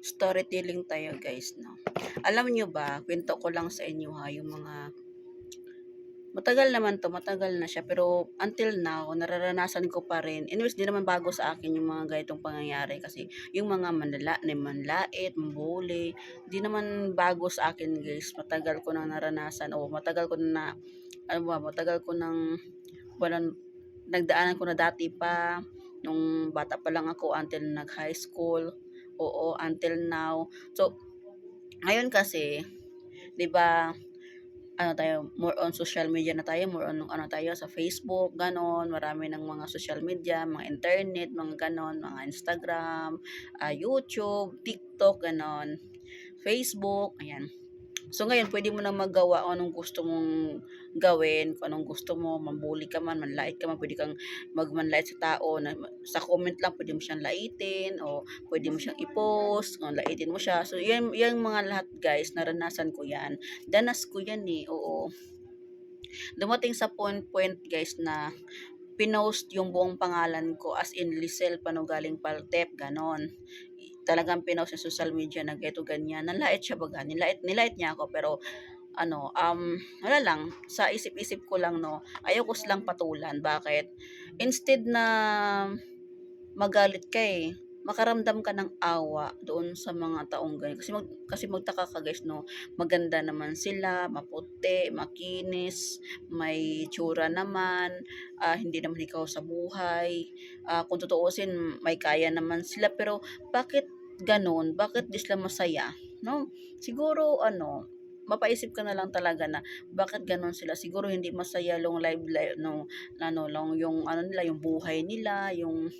Storytelling tayo guys, no? Alam nyo ba, kwento ko lang sa inyo ha, yung mga matagal naman 'to, matagal na siya pero until now nararanasan ko pa rin. Anyways, 'di naman bago sa akin yung mga ganitong pangyayari kasi yung mga manlait, mambully, 'di naman bago sa akin guys. Matagal ko nang naranasan o matagal ko na ano ba, matagal ko nang walang nagdaanan ko na dati pa nung bata pa lang ako until nag-high school. Oo, until now. So, ngayon kasi, 'di ba, ano tayo, more on social media na tayo, more on ano tayo sa Facebook, ganon. Marami ng mga social media, mga internet, mga ganon, mga Instagram, YouTube, TikTok, ganon, Facebook, ayan. So ngayon, pwede mo na magawa kung anong gusto mong gawin, kung anong gusto mo, mambuli ka man, manlait ka man, pwede kang magmanlait sa tao, na, sa comment lang, pwede mo siyang laitin, o pwede mo siyang i-post, o laitin mo siya. So, yan mga lahat guys, naranasan ko yan. Danas ko yan eh, oo. Dumating sa point guys na pinost yung buong pangalan ko as in Lisel Panugaling Paltep, ganon. Talagang pinost sa social media na geto ganyan. Nalait siya baga, nilait niya ako pero ano, wala lang, sa isip-isip ko lang no, ayoko silang patulan. Bakit? Instead na magalit ka eh, makaramdam ka ng awa doon sa mga taong ganyan. Kasi magtaka ka guys no, maganda naman sila, maputi, makinis, may tsura naman, hindi naman ikaw sa buhay. Kung tutuusin, may kaya naman sila pero bakit ganon? Bakit di sila masaya? No? Siguro ano, mapaisip ka na lang talaga na bakit ganon sila, siguro hindi masaya long live no, ano long yung ano nila, yung buhay nila, yung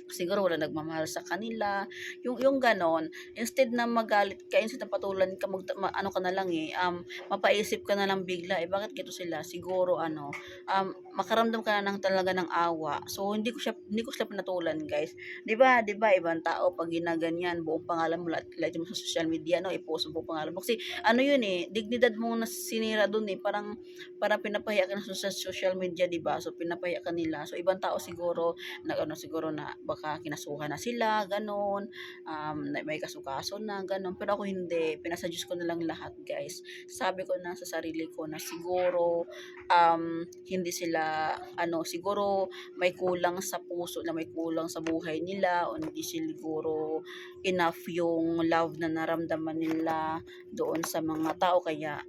siguro wala nagmamahal sa kanila, yung gano'n. Instead na magalit ka, instead na patulan ka, ano ka na lang eh, mapaisip ka na lang bigla, eh bakit ganito sila? Siguro ano, makaramdam ka na ng talaga ng awa. So hindi ko sila pinatulan guys. 'Di ba ibang tao pag ginaganyan, buong pangalan mo, lahat mo sa social media, no, i-post mo buong pangalan mo. Kasi ano yun eh, dignidad mo na sinira dun eh, parang pinapahiya ka na sa social media, 'di ba? So pinapahiya ka nila. So ibang tao siguro nag-ano siguro na baka kinasuhan na sila, gano'n, may kaso-kaso na, gano'n. Pero ako hindi, pinasa Diyos ko na lang lahat, guys. Sabi ko na sa sarili ko na siguro, hindi sila, ano, siguro may kulang sa puso, na may kulang sa buhay nila, o hindi siguro enough yung love na naramdaman nila doon sa mga tao, kaya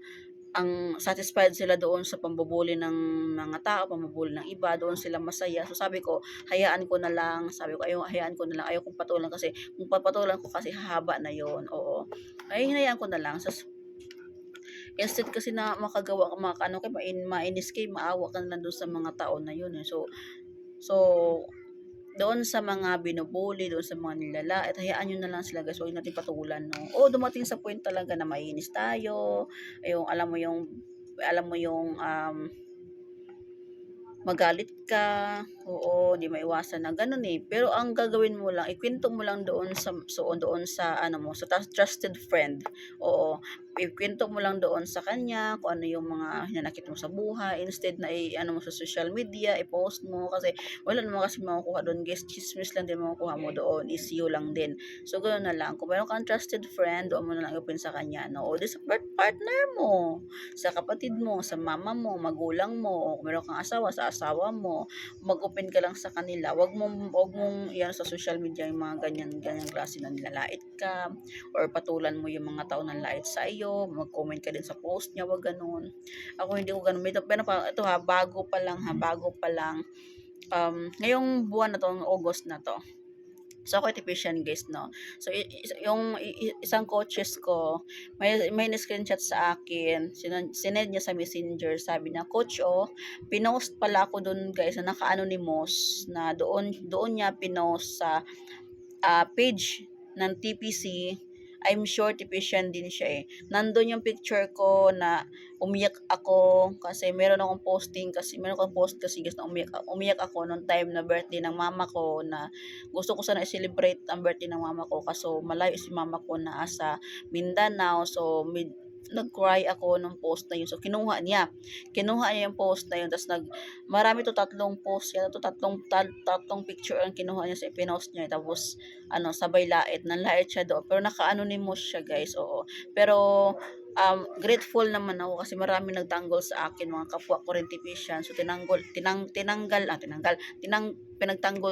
ang satisfied sila doon sa pambubuli ng mga tao, pambubuli ng iba, doon sila masaya. So sabi ko, hayaan ko na lang, sabi ko, hayaan ko na lang, ayaw kong patulan kasi kung papatulan ko kasi hahaba na yon, oo. Ay, hinayaan ko na lang. Instead kasi na makagawa ka, ano kay mainis kay maawa ka na lang doon sa mga tao na yun eh. So doon sa mga binubuli, doon sa mga nilalait, hayaan nyo na lang sila guys, huwag natin patulan, no? O dumating sa point talaga na mainis tayo, yung alam mo yung magalit ka, oo, di maiwasan na gano'n eh. Pero ang gagawin mo lang, ikwento mo lang doon sa ano mo, sa trusted friend. Oo, ikwento mo lang doon sa kanya kung ano yung mga hinanakit mo sa buhay, instead na ano mo sa social media, i-post mo kasi wala naman kasi makukuha doon, guys. Chismis lang din makukuha mo doon, is you lang din. So gano'n na lang. Kung meron kang trusted friend, doon mo na lang open sa kanya, no? O di sa partner mo, sa kapatid mo, sa mama mo, magulang mo, o kung meron kang asawa, sa asawa mo, mag-open ka lang sa kanila. Wag mong iyan sa social media yung mga ganyan klase na nilalait ka, or patulan mo yung mga tao na lait sa iyo, mag-comment ka din sa post niya, wag ganun. Ako hindi ko ganun. Pero pa, ito ha, bago pa lang. Ngayong buwan na to, August na to, so ako typician guys, no. So yung isang coaches ko, may screenshot sa akin, sinend niya sa Messenger, sabi niya, "Coach, oh, pinost pala ako doon guys na naka-anonymous, na doon niya pinost sa page ng TPC. I'm sure typician din siya eh. Nandun yung picture ko na umiyak ako kasi meron akong post kasi guys na umiyak ako nung time na birthday ng mama ko, na gusto ko sana i-celebrate ang birthday ng mama ko kaso malayo si mama ko na sa Mindanao. So nag-cry ako nung post na yun. So, kinuha niya yung post na yun, ta's marami 'to, 3 post yata 'to, tatlong picture ang kinuha niya sa pinost niya, tapos ano, sabay lait, nanlait siya doon, pero naka-anonymous siya guys, oo. Pero, grateful naman ako kasi maraming nagtanggol sa akin, mga kapwa ko rin technician. So, pinagtanggol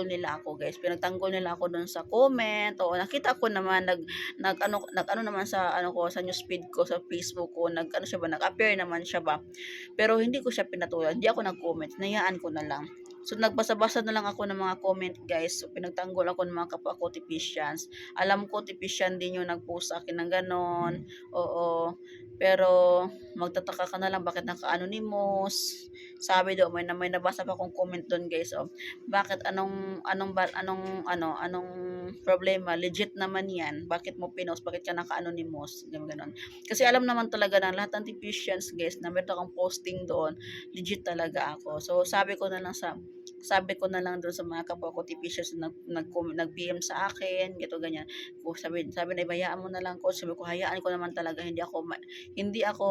nila ako guys, pinagtanggol nila ako doon sa comment, oo. Nakita ko naman nag-ano naman sa ano ko, sa newsfeed ko sa Facebook ko, nag-ano siya ba, nag-appear naman siya ba. Pero hindi ko siya pinatulan, hindi ako nag-comment, hinayaan ko na lang. So nagbasa-basa na lang ako ng mga comment guys. So pinagtanggol ako ng mga kapwa ko tipicians. Alam ko tipician din yung nag-post sa akin ng ganon. Oo. Pero magtataka ka na lang bakit naka-anonymous. Sabi daw may nabasa pa akong comment doon guys. Oh, bakit anong problema? Legit naman 'yan. Bakit mo pinost? Bakit ka naka-anonymous? Ganun ganon. Kasi alam naman talaga ng lahat ng tipicians guys na meron akong posting doon, legit talaga ako. So sabi ko na lang doon sa mga kapwa ko tipicians na nag-PM sa akin, ganito ganyan. Kung sabi na hayaan mo na lang coach, sabi ko hayaan ko naman talaga, hindi ako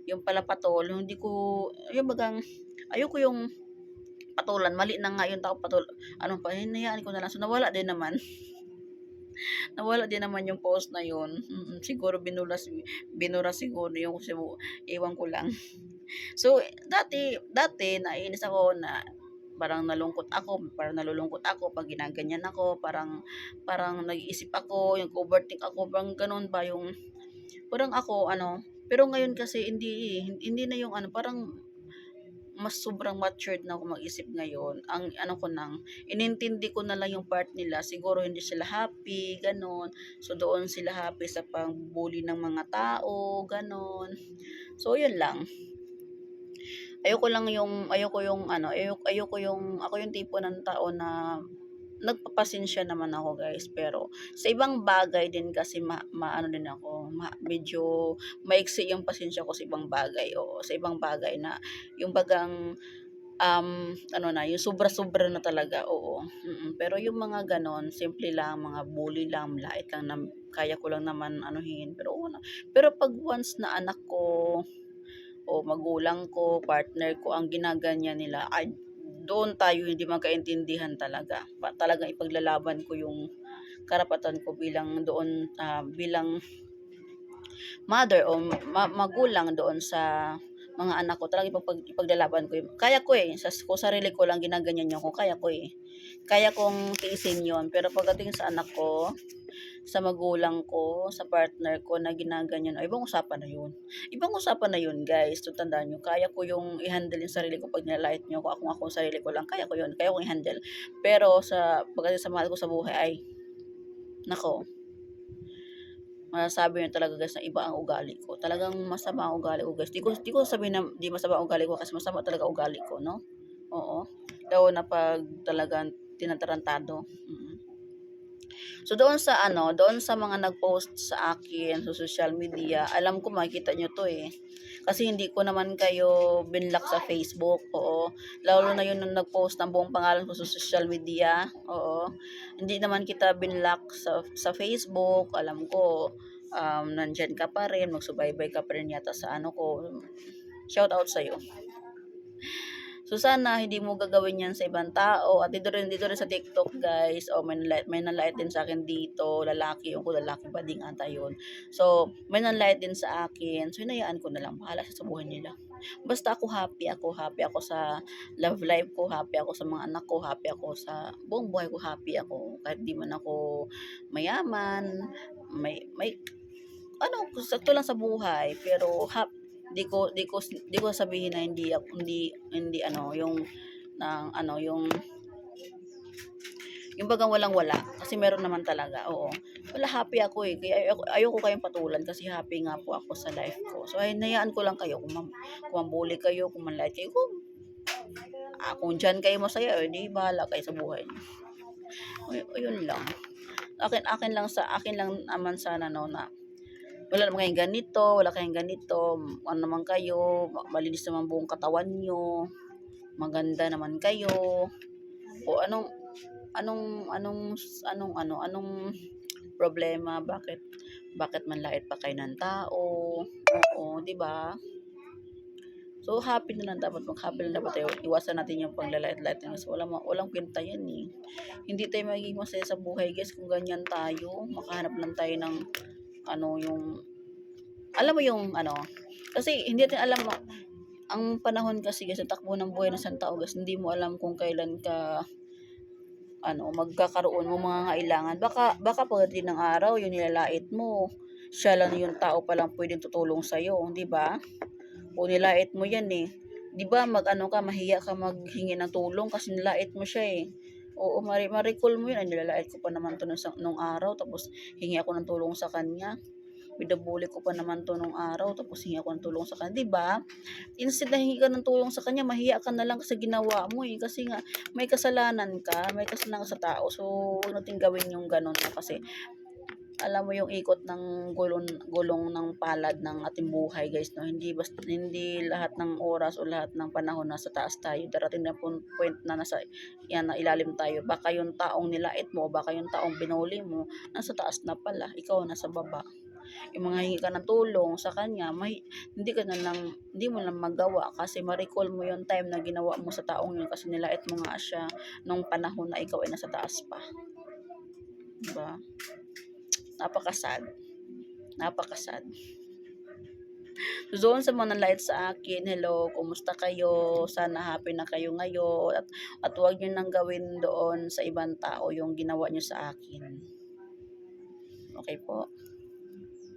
yung palapatol, hindi ko yung bagang ayoko yung patulan, mali na nga yung tao ano pa, hinayaan ko na lang. So nawala din naman yung post na yun. Siguro binura siguro yung ewan ko lang. So, dati naiinis ako na parang nalulungkot ako pag ginaganyan ako, parang nag-iisip ako, yung overthink ako, parang gano'n ba yung parang ako ano, pero ngayon kasi hindi na yung ano, parang mas sobrang matured na ako mag-isip ngayon. Ang ano ko nang, inintindi ko na lang yung part nila. Siguro hindi sila happy, gano'n. So, doon sila happy sa pang-bully ng mga tao, gano'n. So, yun lang. Ayoko yung ako yung tipo ng tao na nagpapasensya naman ako guys, pero sa ibang bagay din kasi maano din ako, medyo maiksi yung pasensya ko sa ibang bagay, o sa ibang bagay na yung bagang ano na, yung sobra-sobra na talaga, oo. Pero yung mga gano'n, simple lang, mga bully lang, lait lang na kaya ko lang naman anuhin, pero oo na. Pero 'pag once na anak ko o magulang ko, partner ko ang ginaganyan nila, ay doon tayo hindi magkaintindihan talaga. Talagang ipaglalaban ko yung karapatan ko bilang mother o magulang doon sa mga anak ko. Talagang ipaglalaban ko yun. Kaya ko kung sarili ko lang ginaganyan yun, kung kaya ko kaya kong tiisin yon. Pero pagdating sa anak ko, sa magulang ko, sa partner ko na ginaganyan, ay ibang usapan na yun. Ibang usapan na yun guys. So tandaan nyo, kaya ko yung i-handle yung sarili ko pag nilalait nyo ko. Ako sarili ko lang, kaya ko yun. Kaya ko i-handle. Pero pagdating sa mahal ko sa buhay, ay nako, masasabi niyo talaga guys na iba ang ugali ko. Talagang masama ang ugali ko guys. Di ko sabihin na di masama ang ugali ko kasi masama talaga ugali ko, no? Oo. Lalo na pag talagang tinatarantado. So doon sa mga nag-post sa akin sa social media, alam ko makikita nyo to Kasi hindi ko naman kayo binlock sa Facebook, oo. Lalo na yun nung nag-post ng buong pangalan ko sa social media, oo. Hindi naman kita binlock sa Facebook, alam ko, nandyan ka pa rin, magsubaybay ka pa rin yata sa ano ko. Shout out sa'yo. So sana hindi mo gagawin 'yan sa ibang tao, at dito rin sa TikTok guys, may nanlait din sa akin dito, lalaki, yung ko lalaki ba ding ata yun. So may nanlait din sa akin, so hinayaan ko na lang, bahala siya sa buhay nila. Basta happy ako sa love life ko, happy ako sa mga anak ko, happy ako sa buong buhay ko, happy ako. Kahit di man ako mayaman, may ano, sakto lang sa buhay, pero di ko sabihin na hindi ano, yung bagang walang-wala, kasi meron naman talaga, oo. Wala, happy ako kaya ayoko kayong patulan kasi happy nga po ako sa life ko. So hinayaan ko lang kayo kung mambully kayo, kung manlait kayo, kung diyan kayo masaya, di bahala kayo sa buhay niyo. Yun lang. Akin lang naman sana no na wala kayong ganito, ano naman kayo, malinis naman buong katawan nyo, maganda naman kayo, o anong problema, bakit Bakit manlait pa kayo ng tao? Oo, 'di ba? So, happy na lang dapat, mag-happy lang dapat tayo. Iwasan natin yung paglalait-lait na guys. Walang kwenta yan eh. Hindi tayo magiging masaya sa buhay guys kung ganyan tayo. Makahanap lang tayo ng yung, alam mo yung kasi hindi natin alam ang panahon kasi guys, sa takbo ng buhay ng isang tao guys, hindi mo alam kung kailan ka magkakaroon mo mga kailangan. Baka pagdating ng araw, yung nilalait mo, siya lang yung tao palang pwedeng tutulong sa'yo, di ba? O nilait mo yan eh. 'Di ba mahiya ka maghingi ng tulong kasi nilait mo siya eh. Oo, ma-recall mo yun, ay nilalait ko pa naman 'to nung araw tapos hingi ako ng tulong sa kanya. Binubully ko pa naman 'to nung araw tapos hingi ako ng tulong sa kanya, 'di ba? Instead na hingi ka ng tulong sa kanya, mahiya ka na lang sa ginawa mo eh. Kasi nga may kasalanan ka sa tao. So, huwag nating gawin yung gano'n na kasi alam mo yung ikot ng gulong ng palad ng ating buhay guys, no? Hindi lahat ng oras o lahat ng panahon nasa taas tayo. Darating na point na na ilalim tayo. Baka yung taong nilait mo, baka yung taong binuli mo, nasa taas na pala, ikaw nasa baba. Yung mga hingi ka ng tulong sa kanya, hindi mo lang magawa kasi ma-recall mo yung time na ginawa mo sa taong yun kasi nilait mo nga siya nung panahon na ikaw ay nasa taas pa. Diba? Napaka-sad. Napaka-sad. So, doon sa mga nanlait sa akin, hello, kumusta kayo? Sana happy na kayo ngayon. At huwag nyo nang gawin doon sa ibang tao yung ginawa nyo sa akin. Okay po?